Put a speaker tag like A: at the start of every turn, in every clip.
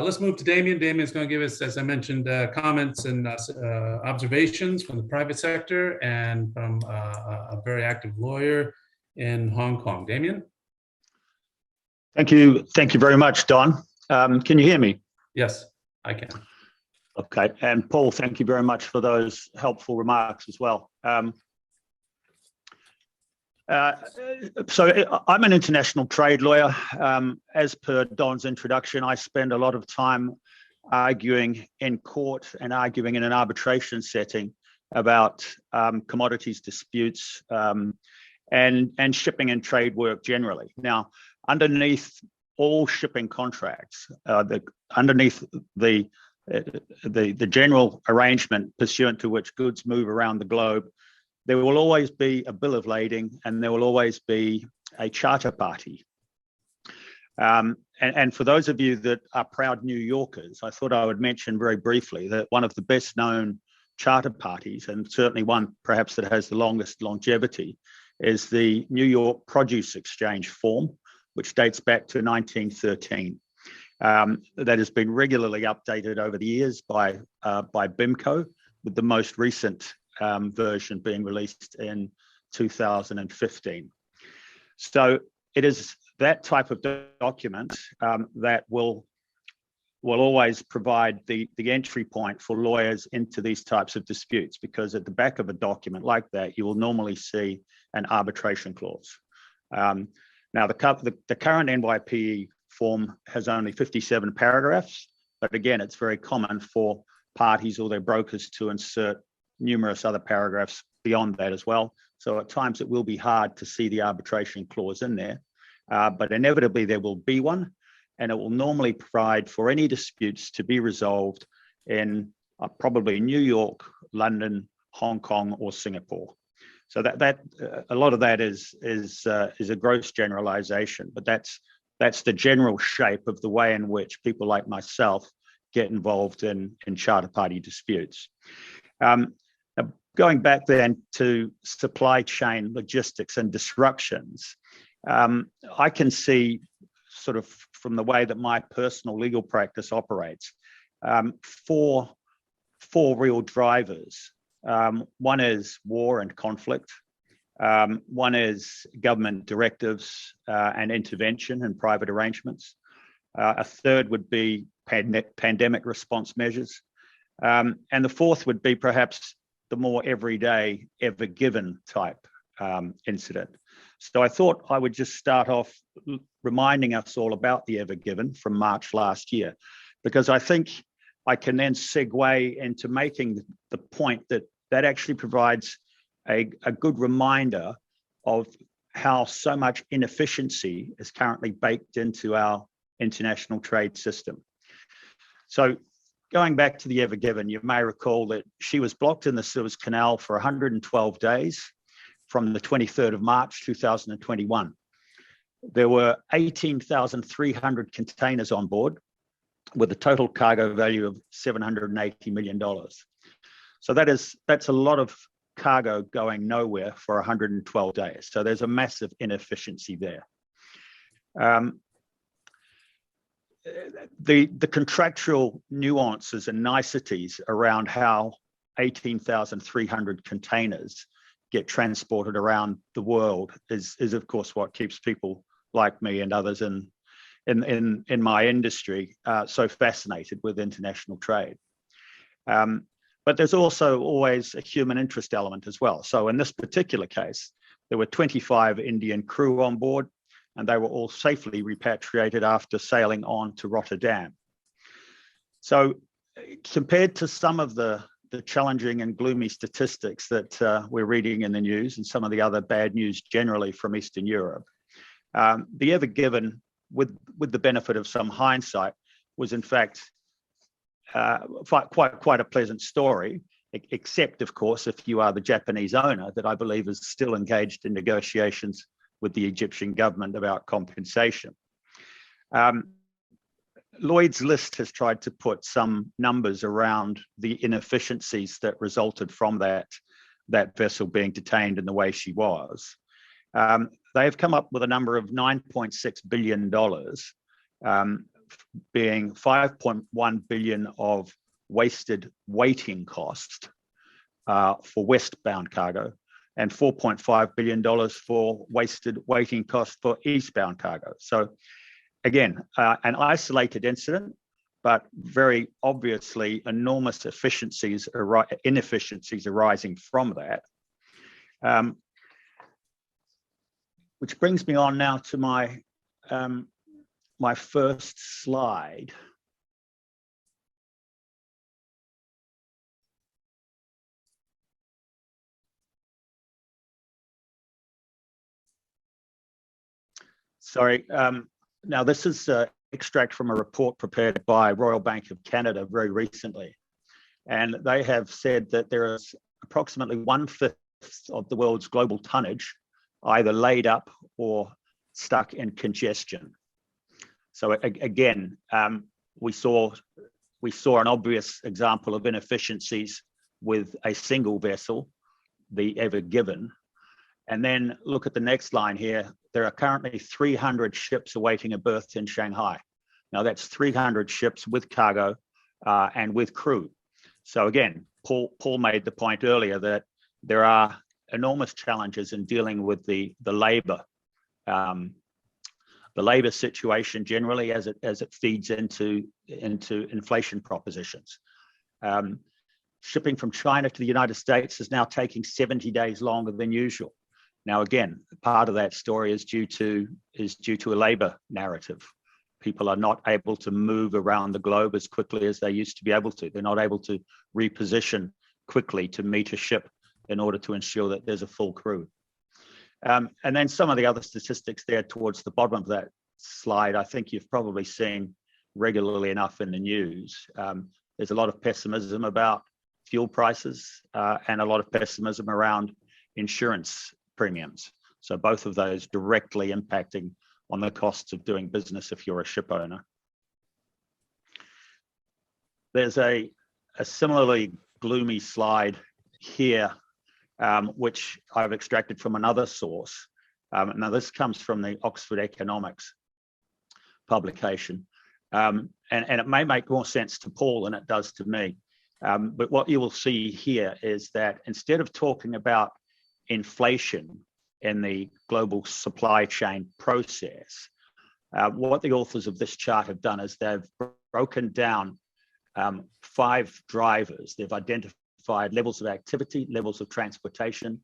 A: let's move to Damien. Damien's going to give us, as I mentioned, comments and observations from the private sector and from a very active lawyer in Hong Kong. Damien?
B: Thank you. Thank you very much, Don. Can you hear me?
A: Yes, I can.
B: Okay. And Paul, thank you very much for those helpful remarks as well. So I'm an international trade lawyer. As per Don's introduction, I spend a lot of time arguing in court and arguing in an arbitration setting about commodities disputes and shipping and trade work generally. Now, underneath all shipping contracts, underneath the general arrangement pursuant to which goods move around the globe, there will always be a bill of lading and there will always be a charter party. And for those of you that are proud New Yorkers, I thought I would mention very briefly that one of the best known charter parties, and certainly one perhaps that has the longest longevity, is the New York Produce Exchange form, which dates back to 1913. That has been regularly updated over the years by BIMCO, with the most recent version being released in 2015. So it is that type of document that will always provide the entry point for lawyers into these types of disputes, because at the back of a document like that, you will normally see an arbitration clause. Now, the current NYPE form has only 57 paragraphs, but again, it's very common for parties or their brokers to insert numerous other paragraphs beyond that as well. So at times it will be hard to see the arbitration clause in there, but inevitably there will be one, and it will normally provide for any disputes to be resolved in probably New York, London, Hong Kong, or Singapore. So that a lot of that is a gross generalization, but that's the general shape of the way in which people like myself get involved in charter party disputes. Going back then to supply chain logistics and disruptions, I can see, sort of from the way that my personal legal practice operates, four real drivers. One is war and conflict. One is government directives and intervention and private arrangements. A third would be pandemic response measures. And the fourth would be perhaps the more everyday, ever given type incident. So I thought I would just start off reminding us all about the ever given from March last year, because I think I can then segue into making the point that actually provides a good reminder of how so much inefficiency is currently baked into our international trade system. So going back to the Ever Given, you may recall that she was blocked in the Suez Canal for 112 days from the 23rd of March, 2021. There were 18,300 containers on board with a total cargo value of $780 million. So that's a lot of cargo going nowhere for 112 days. So there's a massive inefficiency there. The contractual nuances and niceties around how 18,300 containers get transported around the world is of course what keeps people like me and others in my industry so fascinated with international trade. But there's also always a human interest element as well. So in this particular case, there were 25 Indian crew on board, and they were all safely repatriated after sailing on to Rotterdam. So compared to some of the challenging and gloomy statistics that we're reading in the news and some of the other bad news generally from Eastern Europe, the Ever Given, with the benefit of some hindsight, was in fact quite a pleasant story, except of course if you are the Japanese owner that I believe is still engaged in negotiations with the Egyptian government about compensation. Lloyd's List has tried to put some numbers around the inefficiencies that resulted from that vessel being detained in the way she was. They have come up with a number of $9.6 billion, being 5.1 billion of wasted waiting cost for westbound cargo, and $4.5 billion for wasted waiting cost for eastbound cargo. So again, an isolated incident, but very obviously enormous inefficiencies arising from that. Which brings me on now to my my first slide. Sorry, now this is an extract from a report prepared by Royal Bank of Canada very recently. And they have said that there is approximately 1/5 of the world's global tonnage either laid up or stuck in congestion. So again, we saw an obvious example of inefficiencies with a single vessel, the Ever Given. And then look at the next line here. There are currently 300 ships awaiting a berth in Shanghai. Now that's 300 ships with cargo and with crew. So again, Paul made the point earlier that there are enormous challenges in dealing with the labor situation generally as it feeds into inflation propositions. Shipping from China to the United States is now taking 70 days longer than usual. Now, again, part of that story is due to a labor narrative. People are not able to move around the globe as quickly as they used to be able to. They're not able to reposition quickly to meet a ship in order to ensure that there's a full crew. And then some of the other statistics there towards the bottom of that slide, I think you've probably seen regularly enough in the news. There's a lot of pessimism about fuel prices and a lot of pessimism around insurance premiums. So both of those directly impacting on the costs of doing business if you're a ship owner. There's a similarly gloomy slide here, which I've extracted from another source. Now this comes from the Oxford Economics publication. And it may make more sense to Paul than it does to me. But what you will see here is that instead of talking about inflation in the global supply chain process, what the authors of this chart have done is they've broken down 5 drivers. They've identified levels of activity, levels of transportation,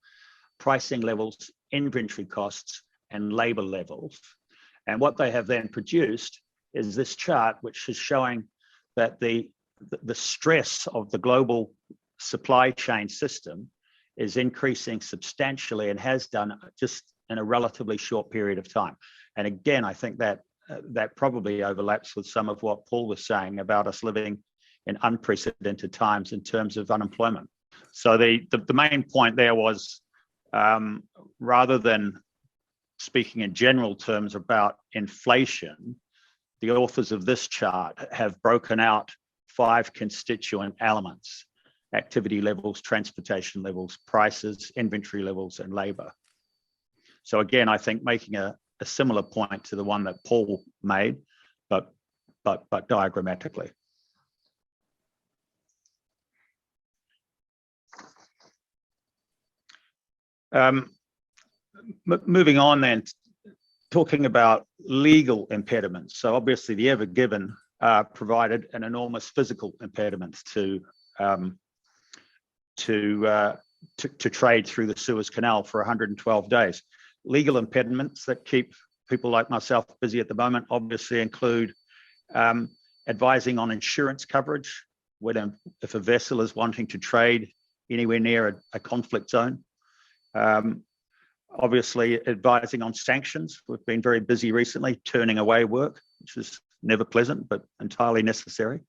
B: pricing levels, inventory costs, and labor levels. And what they have then produced is this chart, which is showing that the stress of the global supply chain system is increasing substantially and has done just in a relatively short period of time. And again, I think that that probably overlaps with some of what Paul was saying about us living in unprecedented times in terms of unemployment. So the main point there was, rather than speaking in general terms about inflation, the authors of this chart have broken out 5 constituent elements: activity levels, transportation levels, prices, inventory levels, and labor. So again, I think making a similar point to the one that Paul made, but diagrammatically. Moving on then, talking about legal impediments. So obviously the Ever Given provided an enormous physical impediment to trade through the Suez Canal for 112 days. Legal impediments that keep people like myself busy at the moment obviously include advising on insurance coverage if a vessel is wanting to trade anywhere near a conflict zone. Obviously advising on sanctions. We've been very busy recently turning away work, which is never pleasant, but entirely necessary.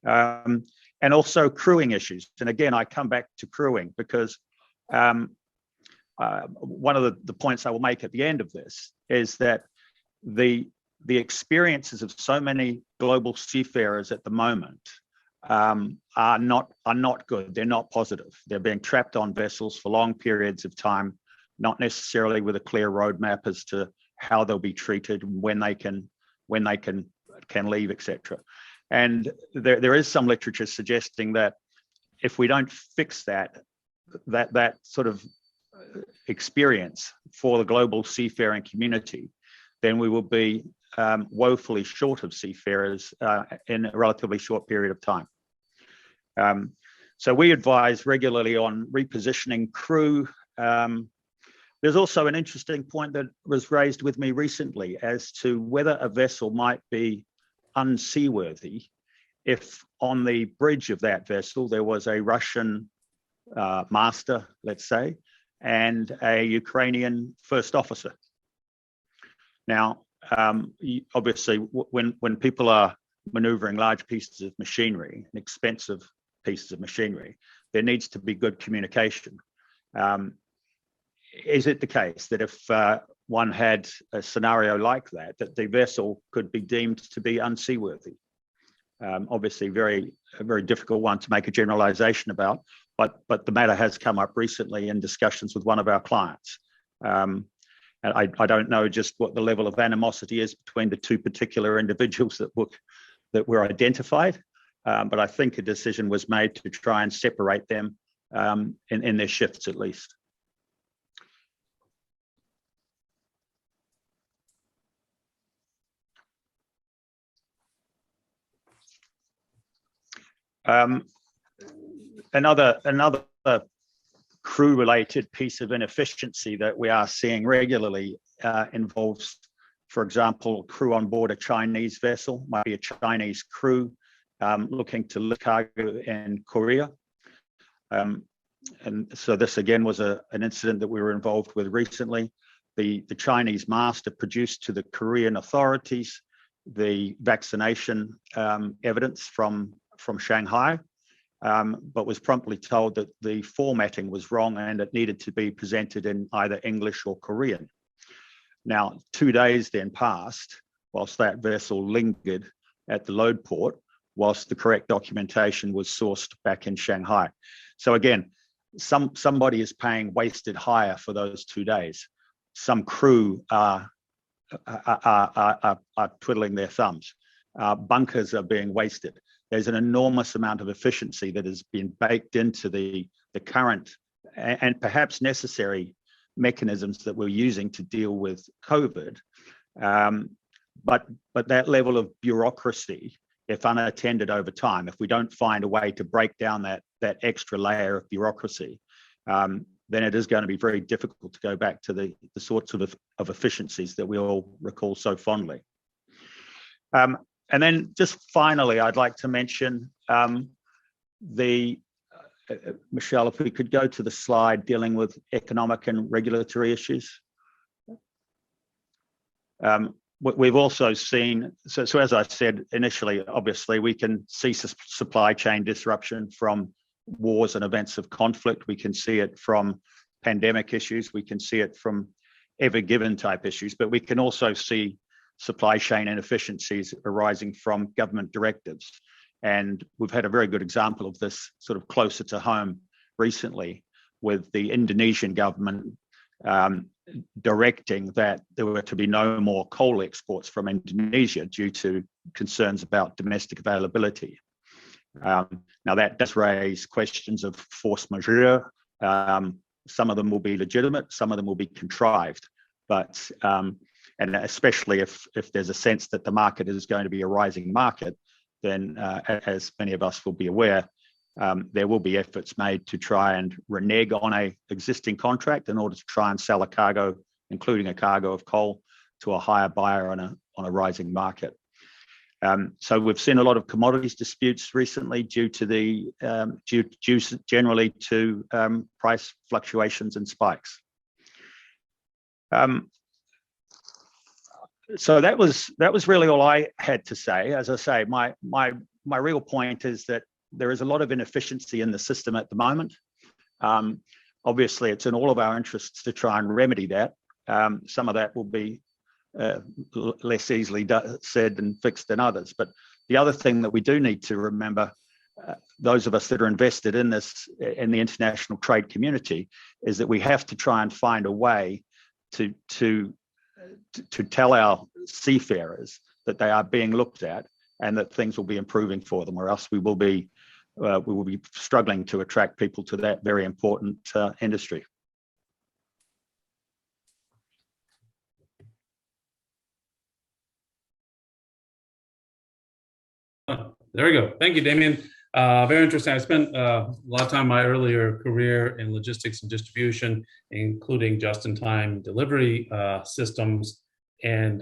B: And also crewing issues. And again, I come back to crewing because one of the points I will make at the end of this is that the experiences of so many global seafarers at the moment are not good. They're not positive. They're being trapped on vessels for long periods of time, not necessarily with a clear roadmap as to how they'll be treated, when they can can leave, etc. And there is some literature suggesting that if we don't fix that sort of experience for the global seafaring community, then we will be woefully short of seafarers in a relatively short period of time. So we advise regularly on repositioning crew. There's also an interesting point that was raised with me recently as to whether a vessel might be unseaworthy if on the bridge of that vessel there was a Russian master, let's say, and a Ukrainian first officer. Now, obviously, when people are maneuvering large pieces of machinery, expensive pieces of machinery, there needs to be good communication. Is it the case that if one had a scenario like that the vessel could be deemed to be unseaworthy? Obviously, a very difficult one to make a generalization about, but the matter has come up recently in discussions with one of our clients. And I don't know just what the level of animosity is between the two particular individuals that were identified, but I think a decision was made to try and separate them in their shifts at least. Another crew-related piece of inefficiency that we are seeing regularly involves, for example, crew on board a Chinese vessel, might be a Chinese crew looking to lift cargo in Korea. And so this again was an incident that we were involved with recently. The Chinese master produced to the Korean authorities the vaccination evidence from Shanghai, but was promptly told that the formatting was wrong and it needed to be presented in either English or Korean. Now, 2 days then passed whilst that vessel lingered at the load port, whilst the correct documentation was sourced back in Shanghai. So again, somebody is paying wasted hire for those 2 days. Some crew are twiddling their thumbs. Bunkers are being wasted. There's an enormous amount of efficiency that has been baked into the current and perhaps necessary mechanisms that we're using to deal with COVID. But that level of bureaucracy, if unattended over time, if we don't find a way to break down that extra layer of bureaucracy, then it is going to be very difficult to go back to the sorts of efficiencies that we all recall so fondly. And then just finally, I'd like to mention Michelle, if we could go to the slide dealing with economic and regulatory issues. We've also seen, so as I said initially, obviously we can see supply chain disruption from wars and events of conflict. We can see it from pandemic issues. We can see it from ever given type issues, but we can also see supply chain inefficiencies arising from government directives. And we've had a very good example of this sort of closer to home recently with the Indonesian government directing that there were to be no more coal exports from Indonesia due to concerns about domestic availability. Now that does raise questions of force majeure. Some of them will be legitimate, some of them will be contrived, but and especially if there's a sense that the market is going to be a rising market, then as many of us will be aware, there will be efforts made to try and renege on a existing contract in order to try and sell a cargo, including a cargo of coal, to a higher buyer on a rising market. So we've seen a lot of commodities disputes recently due generally to price fluctuations and spikes. So that was really all I had to say. As I say, my real point is that there is a lot of inefficiency in the system at the moment. Obviously, it's in all of our interests to try and remedy that. Some of that will be less easily said and fixed than others. But the other thing that we do need to remember, those of us that are invested in this, in the international trade community, is that we have to try and find a way to tell our seafarers that they are being looked at and that things will be improving for them, or else we will be struggling to attract people to that very important industry.
A: There we go. Thank you, Damien. Very interesting. I spent a lot of time in my earlier career in logistics and distribution, including just-in-time delivery systems. And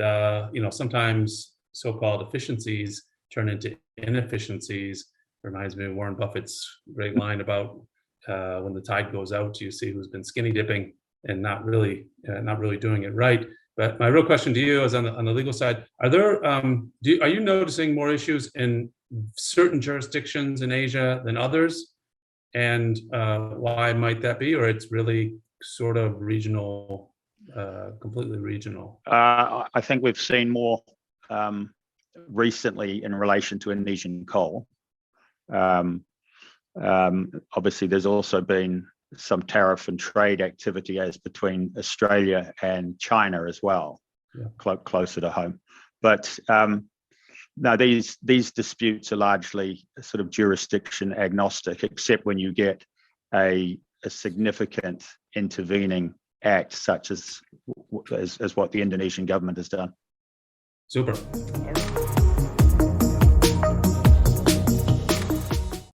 A: sometimes so-called efficiencies turn into inefficiencies. Reminds me of Warren Buffett's great line about when the tide goes out, you see who's been skinny dipping and not really doing it right. But my real question to you is on the legal side: are you noticing more issues in certain jurisdictions in Asia than others, and why might that be? Or it's really sort of regional, completely regional?
B: I think we've seen more recently in relation to Indonesian coal. Obviously, there's also been some tariff and trade activity as between Australia and China as well, closer to home. But no, these disputes are largely sort of jurisdiction agnostic, except when you get a significant intervening act such as what the Indonesian government has done.
A: Super.